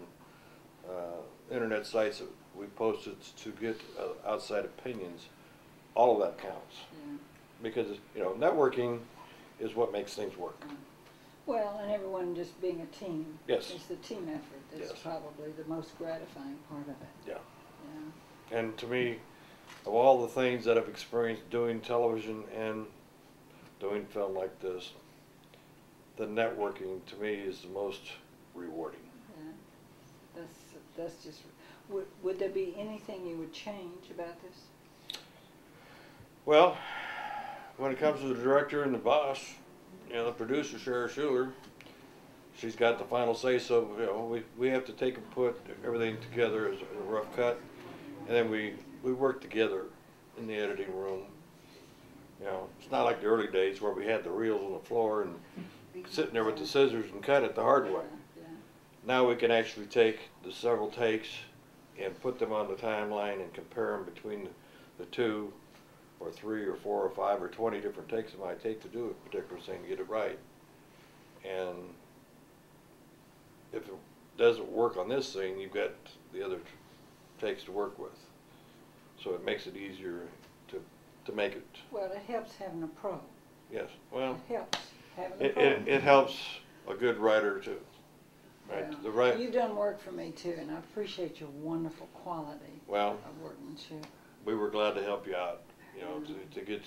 internet sites that we posted to get outside opinions, all of that counts. Yeah. Because, you know, networking is what makes things work. Well, and everyone just being a team. Yes. It's the team effort that's Yes. probably the most gratifying part of it. Yeah. Yeah. And to me, of all the things that I've experienced doing television and doing film like this, the networking to me is the most rewarding. Yeah. That's just. Would there be anything you would change about this? Well, when it comes to the director and the boss, you know, the producer, Shara Schuler, she's got the final say, so, you know, we have to take and put everything together as a rough cut, and then we work together in the editing room. You know, it's not like the early days where we had the reels on the floor and sitting there with the scissors and cut it the hard way. Yeah. Now we can actually take the several takes and put them on the timeline and compare them between the 2 or 3 or 4 or 5 or 20 different takes it might take to do a particular thing, get it right. And if it doesn't work on this thing, you've got the other takes to work with. So it makes it easier to make it. Well, it helps having a pro. Yes, well, It helps having a pro. it helps a good writer too. Right, Well, the right. You've done work for me too, and I appreciate your wonderful quality Well, of workmanship. we were glad to help you out, you know, to get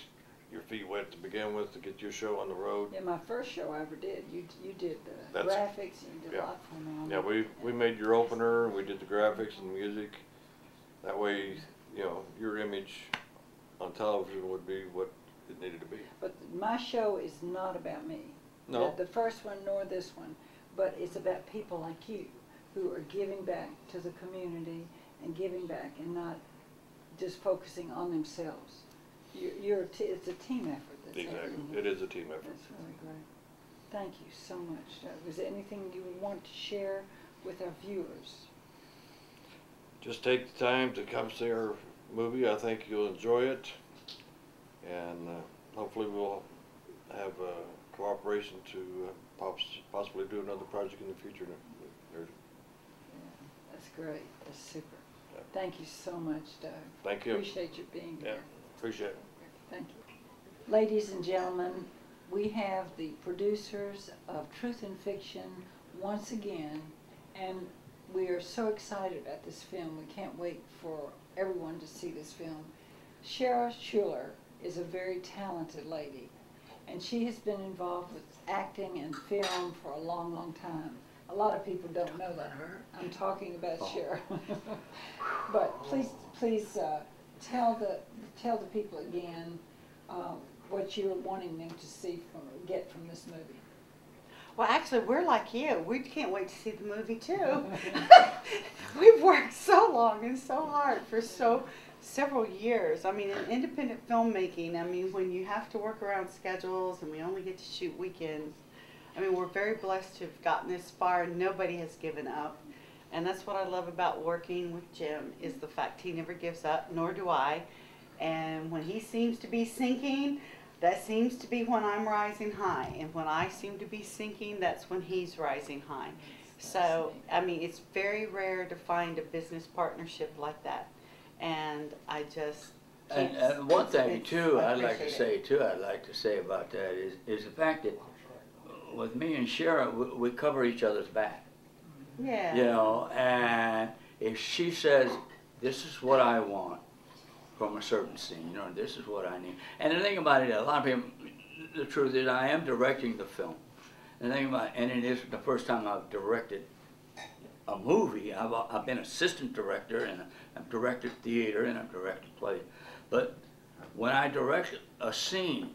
your feet wet to begin with, to get your show on the road. Yeah, my first show I ever did, you did the That's- graphics and you did a lot for me on Yeah, that. we made your opener, we did the graphics and the music. That way, you know, your image on television would be what it needed to be. But my show is not about me. No. The first one nor this one, but it's about people like you who are giving back to the community and giving back and not just focusing on themselves. It's a team effort that's Exactly, happening. it is a team effort. That's really great. Thank you so much, Doug. Is there anything you would want to share with our viewers? Just take the time to come see our movie. I think you'll enjoy it, and hopefully we'll have cooperation to possibly do another project in the future. Yeah, that's great. That's super. Yeah. Thank you so much, Doug. Thank you. Appreciate you being Yeah, here. appreciate it. Thank you. Ladies and gentlemen, we have the producers of Truth and Fiction once again, and we are so excited about this film. We can't wait for everyone to see this film. Shara Schuler is a very talented lady, and she has been involved with acting and film for a long, long time. A lot of people don't know that. I'm talking about Shara. But please tell the people again what you're wanting them to get from this movie. Well, actually, we're like you. We can't wait to see the movie too. We've worked so long and so hard for several years. I mean, in independent filmmaking, I mean, when you have to work around schedules and we only get to shoot weekends, I mean, we're very blessed to have gotten this far. Nobody has given up. And that's what I love about working with Jim, is the fact he never gives up, nor do I. And when he seems to be sinking, that seems to be when I'm rising high. And when I seem to be sinking, that's when he's rising high. So, I mean, it's very rare to find a business partnership like that. And I just... And one thing too, I I'd like to appreciate say about that is the fact that with me and Sharon, we cover each other's back. Yeah. You know, and if she says, this is what I want from a certain scene, you know, this is what I need. And the thing about it, a lot of people, the truth is I am directing the film. And the thing about it, and it is the first time I've directed a movie. I've been assistant director, and I've directed theater, and I've directed plays. But when I direct a scene,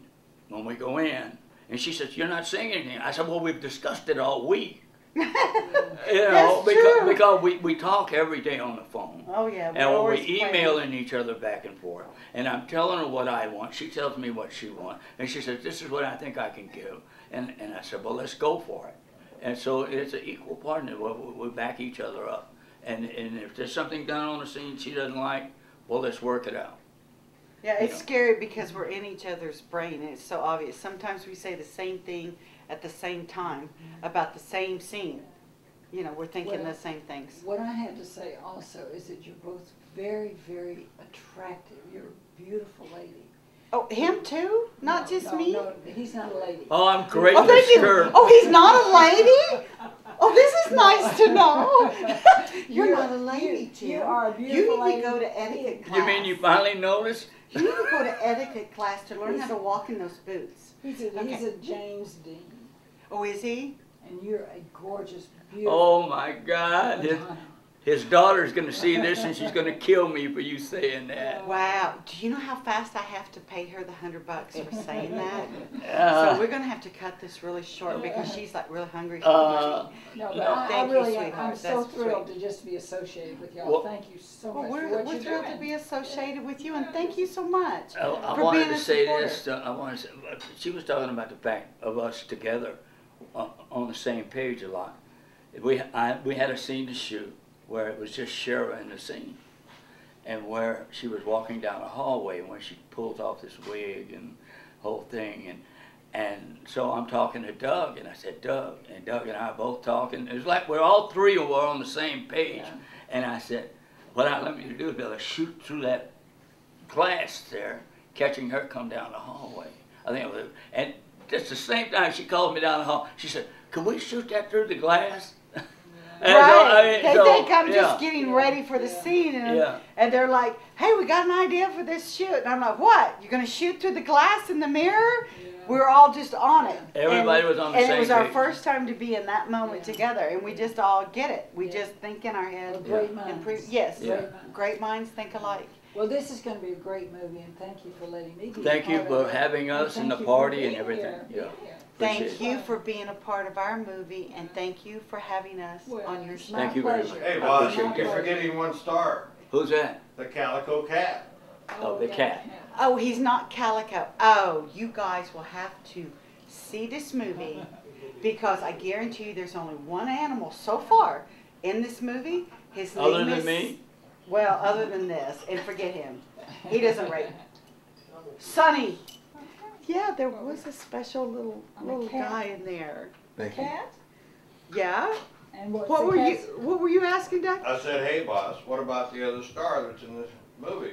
when we go in, and she says, you're not saying anything. I said, well, we've discussed it all week. You know, because we talk every day on the phone. Oh, yeah. And we're emailing each other back and forth. And I'm telling her what I want. She tells me what she wants. And she says, this is what I think I can give. And I said, well, let's go for it. And so it's an equal partner. We back each other up. And if there's something done on the scene she doesn't like, well, let's work it out. Yeah, it's scary because we're in each other's brain, and it's so obvious. Sometimes we say the same thing at the same time about the same scene. You know, we're thinking the same things. What I have to say also is that you're both very, very attractive. You're a beautiful lady. Oh, him too? Not just me? No, he's not a lady. Oh, I'm great Oh, in the thank you. skirt. Oh, he's not a lady? Oh, this is nice to know. You're not a lady, Jim. You are a beautiful You need to go to etiquette class. You mean you finally noticed? You need to go to etiquette class to learn how to walk in those boots. He's a James Dean. Oh, is he? And you're a gorgeous, beautiful. Oh my God. His daughter's going to see this and she's going to kill me for you saying that. Wow. Do you know how fast I have to pay her the $100 for saying that? So we're going to have to cut this really short because she's like really hungry for money. No, No, but thank I you, really am. sweetheart. I'm so That's thrilled sweet. to just be associated with y'all. Well, thank you so Well, much for we're what you're thrilled doing. to be associated with you, and thank you so much I for wanted being to a say supporter. this. I wanted to say, she was talking about the fact of us together on the same page a lot. We had a scene to shoot where it was just Shara in the scene, and where she was walking down a hallway when she pulls off this wig and whole thing, and so I'm talking to Doug, and I said, Doug, and Doug and I are both talking. It was like we're all three were on the same page, and I said, what I'd like you to do is be able to shoot through that glass there, catching her come down the hallway. I think it was, and just the same time she called me down the hall, she said, can we shoot that through the glass? Right. So, They think I'm just getting ready for the scene, and they're like, hey, we got an idea for this shoot. And I'm like, what? You're going to shoot through the glass in the mirror? We were all just on it. Everybody was on the same page. And it was our first time to be in that moment together, and we just all get it. We just think in our head. Great minds. Yes, Yeah. great minds think alike. Well, this is going to be a great movie, and thank you for letting me be Thank a you part for of it. having us and the thank you for party and being everything. here. Yeah. Thank Appreciate you for being a part of our movie, and thank you for having us Well, on your it's show. my Thank you very pleasure. much. Hey, I boss, appreciate you're that. forgetting one star. Who's that? The Calico Cat. Oh, the cat. Oh, he's not Calico. Oh, you guys will have to see this movie because I guarantee you there's only one animal so far in this movie. His name Other than is, me? Well, other than this, and forget him. He doesn't rate. Sonny. Yeah, there was a special little cat. guy in there. Thank you. Cat? Yeah. And what's What the were you cat's- What were you asking, Doug? I said, hey, boss, what about the other star that's in this movie?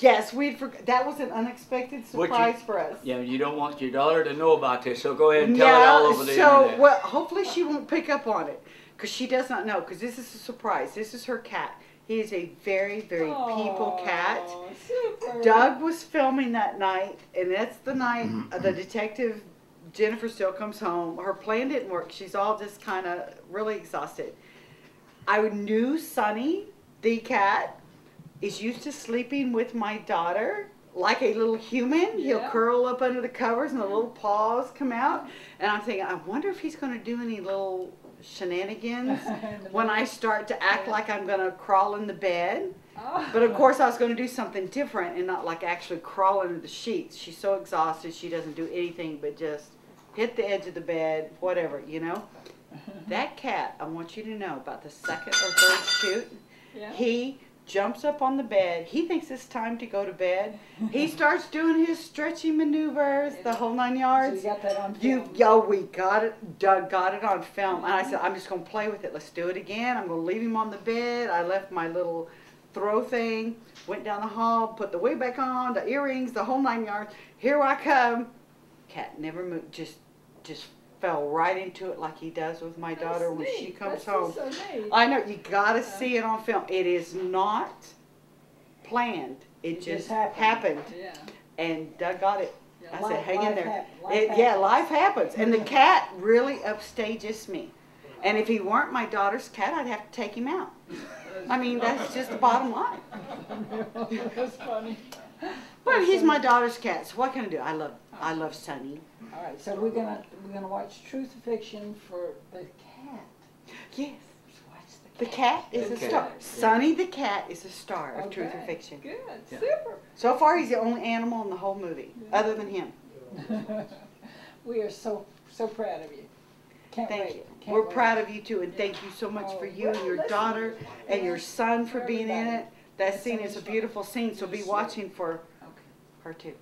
Yes, that was an unexpected What you- surprise for us. Yeah, you don't want your daughter to know about this, so go ahead and tell it all over the so internet. well, hopefully she won't pick up on it because she does not know. Because this is a surprise. This is her cat. He is a very, very people cat. Oh, super. Doug was filming that night, and that's the night the detective Jennifer still comes home. Her plan didn't work. She's all just kind of really exhausted. I knew Sonny, the cat, is used to sleeping with my daughter like a little human. He'll curl up under the covers and the little paws come out. And I'm thinking, I wonder if he's going to do any little shenanigans when I start to act like I'm going to crawl in the bed. But of course I was going to do something different and not like actually crawl into the sheets. She's so exhausted she doesn't do anything but just hit the edge of the bed, whatever, you know. That cat, I want you to know about the second or third shoot, he jumps up on the bed. He thinks it's time to go to bed. He starts doing his stretching maneuvers, the whole 9 yards. So you got that on film? We got it. Doug got it on film. And I said, I'm just going to play with it. Let's do it again. I'm going to leave him on the bed. I left my little throw thing, went down the hall, put the wig back on, the earrings, the whole 9 yards. Here I come. Cat never moved, just fell right into it like he does with my daughter when she comes home. So neat. I know, you gotta see it on film. It is not planned. It just happened. Yeah. And Doug got it. Yeah, I said, hang in there. Life Life happens. And the cat really upstages me. And if he weren't my daughter's cat, I'd have to take him out. I mean, that's just the bottom line. That's funny. But he's my daughter's cat, so what can I do? I love Sonny. All right, so we're gonna watch Truth or Fiction for the cat. Yes. Watch The cat is a star. Sonny the cat is a star of Truth or Okay. Fiction. Good, Yeah. super. So far, he's the only animal in the whole movie, other than him. We are so proud of you. Can't Thank wait. you. Can't We're wait. proud of you too, and thank you so much for you and your daughter and your son for being in it. That scene is a beautiful scene, so be watching for her too.